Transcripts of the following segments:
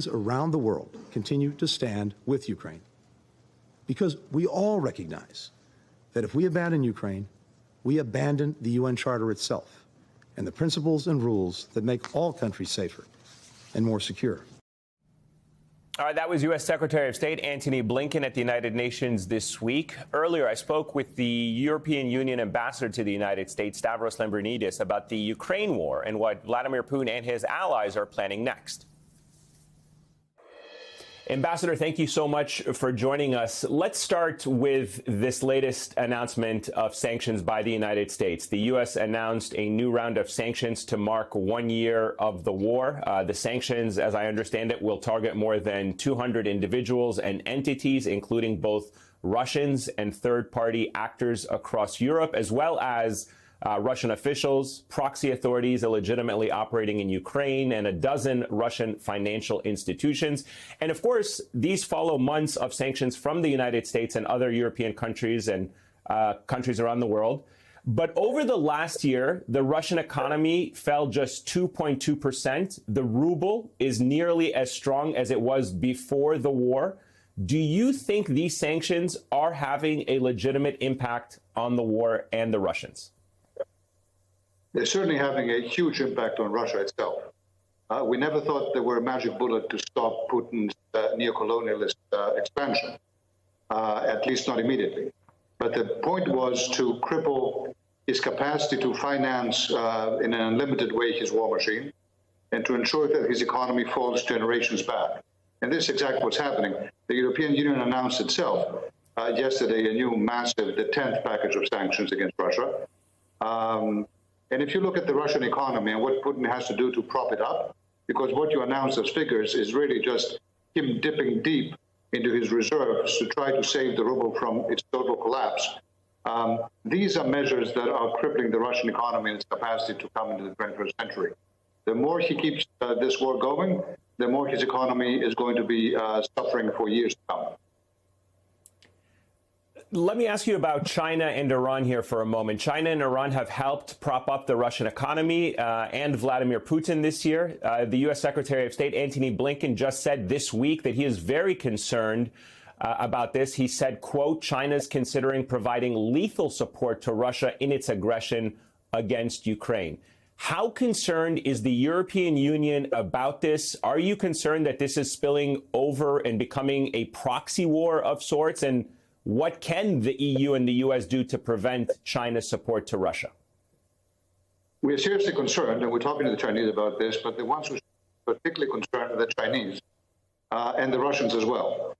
around the world continue to stand with Ukraine because we all recognize that if we abandon Ukraine, we abandon the UN Charter itself and the principles and rules that make all countries safer and more secure. All right, that was U.S. Secretary of State Antony Blinken at the United Nations this week. Earlier, I spoke with the European Union ambassador to the United States, Stavros Lambrinidis, about the Ukraine war and what Vladimir Putin and his allies are planning next. Ambassador, thank you so much for joining us. Let's start with this latest announcement of sanctions by the United States. The U.S. announced a new round of sanctions to mark 1 year of the war. The sanctions, as I understand it, will target more than 200 individuals and entities, including both Russians and third-party actors across Europe, as well as Russian officials, proxy authorities illegitimately operating in Ukraine, and a dozen Russian financial institutions. And of course, these follow months of sanctions from the United States and other European countries and countries around the world. But over the last year, the Russian economy fell just 2.2%. The ruble is nearly as strong as it was before the war. Do you think these sanctions are having a legitimate impact on the war and the Russians? They're certainly having a huge impact on Russia itself. We never thought there were a magic bullet to stop Putin's neocolonialist expansion, at least not immediately. But the point was to cripple his capacity to finance in an unlimited way his war machine and to ensure that his economy falls generations back. And this is exactly what's happening. The European Union announced itself yesterday a new massive, the 10th package of sanctions against Russia. And if you look at the Russian economy and what Putin has to do to prop it up, because what you announce as figures is really just him dipping deep into his reserves to try to save the ruble from its total collapse. These are measures that are crippling the Russian economy and its capacity to come into the 21st century. The more he keeps this war going, the more his economy is going to be suffering for years to come. Let me ask you about China and Iran here for a moment. China and Iran have helped prop up the Russian economy and Vladimir Putin this year. The U.S. Secretary of State Antony Blinken just said this week that he is very concerned about this. He said, quote, China's considering providing lethal support to Russia in its aggression against Ukraine. How concerned is the European Union about this? Are you concerned that this is spilling over and becoming a proxy war of sorts? And what can the EU and the U.S. do to prevent China's support to Russia? We are seriously concerned, and we're talking to the Chinese about this, but the ones who are particularly concerned are the Chinese and the Russians as well.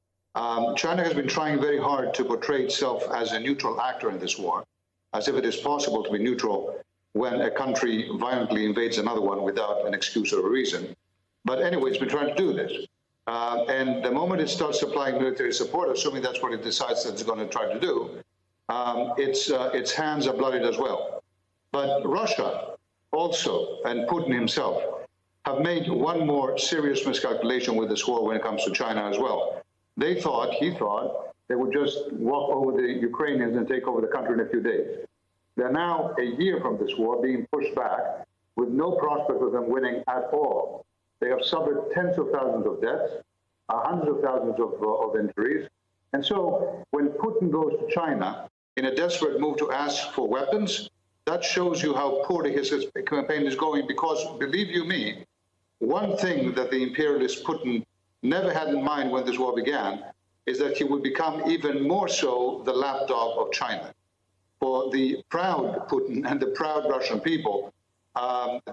China has been trying very hard to portray itself as a neutral actor in this war, as if it is possible to be neutral when a country violently invades another one without an excuse or a reason. But anyway, it's been trying to do this. And the moment it starts supplying military support, assuming that's what it decides that it's going to try to do, its hands are bloodied as well. But Russia also, and Putin himself, have made one more serious miscalculation with this war when it comes to China as well. He thought, they would just walk over the Ukrainians and take over the country in a few days. They're now a year from this war being pushed back with no prospect of them winning at all. They have suffered tens of thousands of deaths, hundreds of thousands of injuries. And so when Putin goes to China in a desperate move to ask for weapons, that shows you how poorly his campaign is going, because, believe you me, one thing that the imperialist Putin never had in mind when this war began is that he would become even more so the lapdog of China. For the proud Putin and the proud Russian people,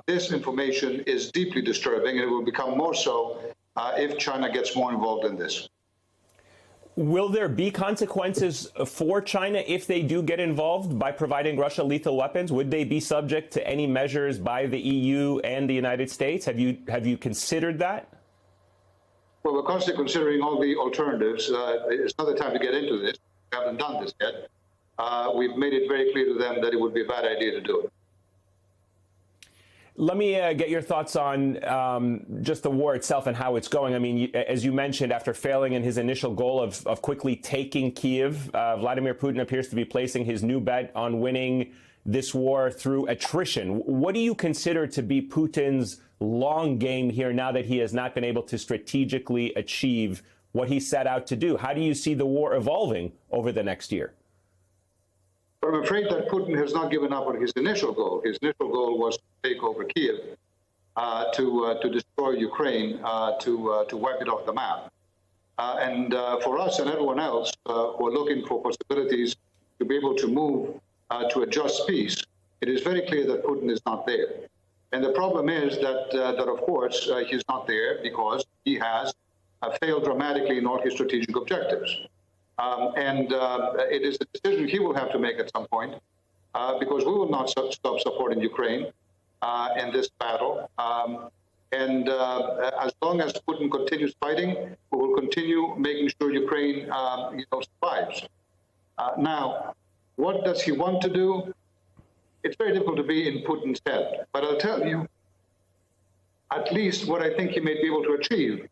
this information is deeply disturbing, and it will become more so if China gets more involved in this. Will there be consequences for China if they do get involved by providing Russia lethal weapons? Would they be subject to any measures by the EU and the United States? Have you considered that? Well, we're constantly considering all the alternatives. It's not the time to get into this. We haven't done this yet. We've made it very clear to them that it would be a bad idea to do it. Let me get your thoughts on just the war itself and how it's going. I mean, as you mentioned, after failing in his initial goal of quickly taking Kyiv, Vladimir Putin appears to be placing his new bet on winning this war through attrition. What do you consider to be Putin's long game here now that he has not been able to strategically achieve what he set out to do? How do you see the war evolving over the next year? But I'm afraid that Putin has not given up on his initial goal. His initial goal was to take over Kiev, to destroy Ukraine, to wipe it off the map. And for us and everyone else who are looking for possibilities to be able to move to a just peace, it is very clear that Putin is not there. And the problem is that of course, he's not there because he has failed dramatically in all his strategic objectives. It is a decision he will have to make at some point, because we will not stop supporting Ukraine in this battle. As long as Putin continues fighting, we will continue making sure Ukraine survives. Now, what does he want to do? It's very difficult to be in Putin's head, but I'll tell you at least what I think he may be able to achieve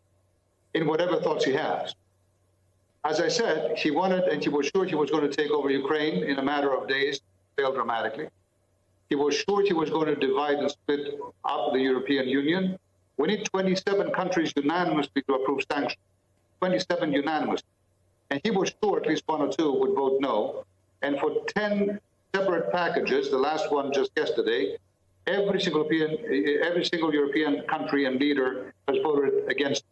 in whatever thoughts he has. As I said, he wanted and he was sure he was going to take over Ukraine in a matter of days, failed dramatically. He was sure he was going to divide and split up the European Union. We need 27 countries unanimously to approve sanctions, 27 unanimously. And he was sure at least one or two would vote no. And for 10 separate packages, the last one just yesterday, every single European country and leader has voted against it.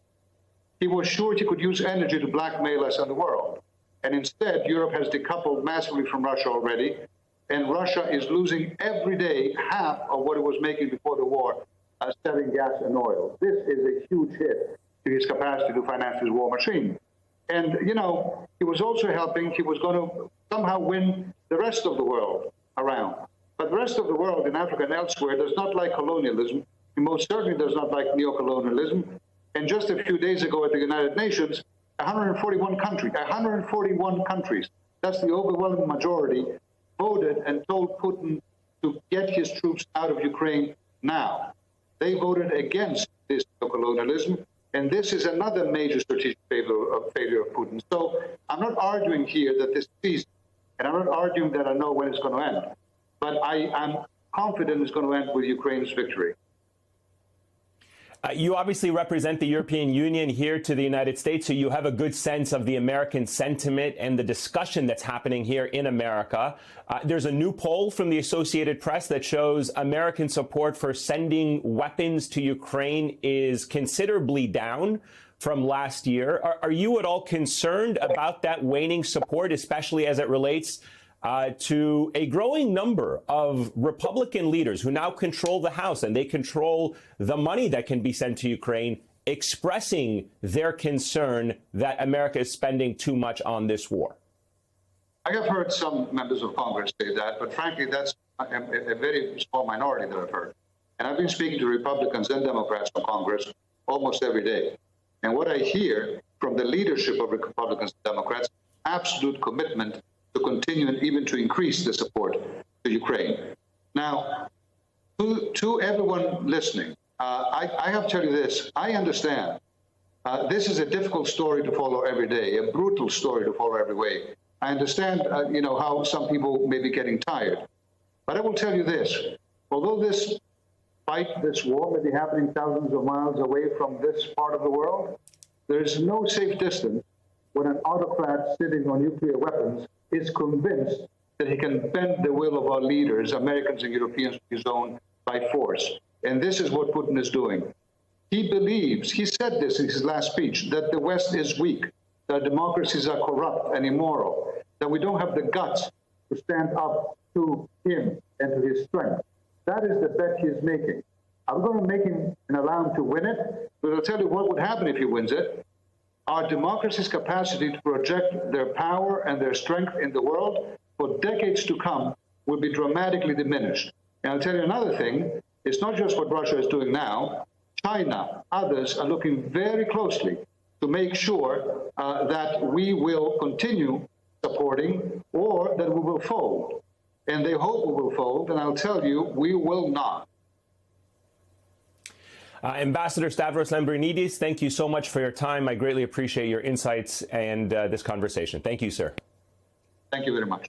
He was sure he could use energy to blackmail us and the world. And instead, Europe has decoupled massively from Russia already. And Russia is losing every day half of what it was making before the war, selling gas and oil. This is a huge hit to his capacity to finance his war machine. And, he was also helping, he was going to somehow win the rest of the world around. But the rest of the world in Africa and elsewhere does not like colonialism. He most certainly does not like neocolonialism. And just a few days ago at the United Nations, 141 countries, that's the overwhelming majority, voted and told Putin to get his troops out of Ukraine now. They voted against this colonialism, and this is another major strategic failure of Putin. So I'm not arguing here that this is easy, and I'm not arguing that I know when it's going to end, but I'm confident it's going to end with Ukraine's victory. You obviously represent the European Union here to the United States, so you have a good sense of the American sentiment and the discussion that's happening here in America. There's a new poll from the Associated Press that shows American support for sending weapons to Ukraine is considerably down from last year. Are you at all concerned about that waning support, especially as it relates to a growing number of Republican leaders who now control the House and they control the money that can be sent to Ukraine, expressing their concern that America is spending too much on this war? I have heard some members of Congress say that, but frankly, that's a very small minority that I've heard. And I've been speaking to Republicans and Democrats from Congress almost every day. And what I hear from the leadership of Republicans and Democrats, absolute commitment to continue and even to increase the support to Ukraine. Now, to everyone listening, I have to tell you this. I understand this is a difficult story to follow every day, a brutal story to follow every way. I understand, how some people may be getting tired. But I will tell you this. Although this fight, this war may be happening thousands of miles away from this part of the world, there is no safe distance when an autocrat sitting on nuclear weapons is convinced that he can bend the will of our leaders, Americans and Europeans, to his own by force. And this is what Putin is doing. He believes, he said this in his last speech, that the West is weak, that democracies are corrupt and immoral, that we don't have the guts to stand up to him and to his strength. That is the bet he is making. I'm going to make him and allow him to win it, but I'll tell you what would happen if he wins it. Our democracy's capacity to project their power and their strength in the world for decades to come will be dramatically diminished. And I'll tell you another thing, it's not just what Russia is doing now. China, others are looking very closely to make sure that we will continue supporting or that we will fold. And they hope we will fold, and I'll tell you, we will not. Ambassador Stavros Lambrinidis, thank you so much for your time. I greatly appreciate your insights and this conversation. Thank you, sir. Thank you very much.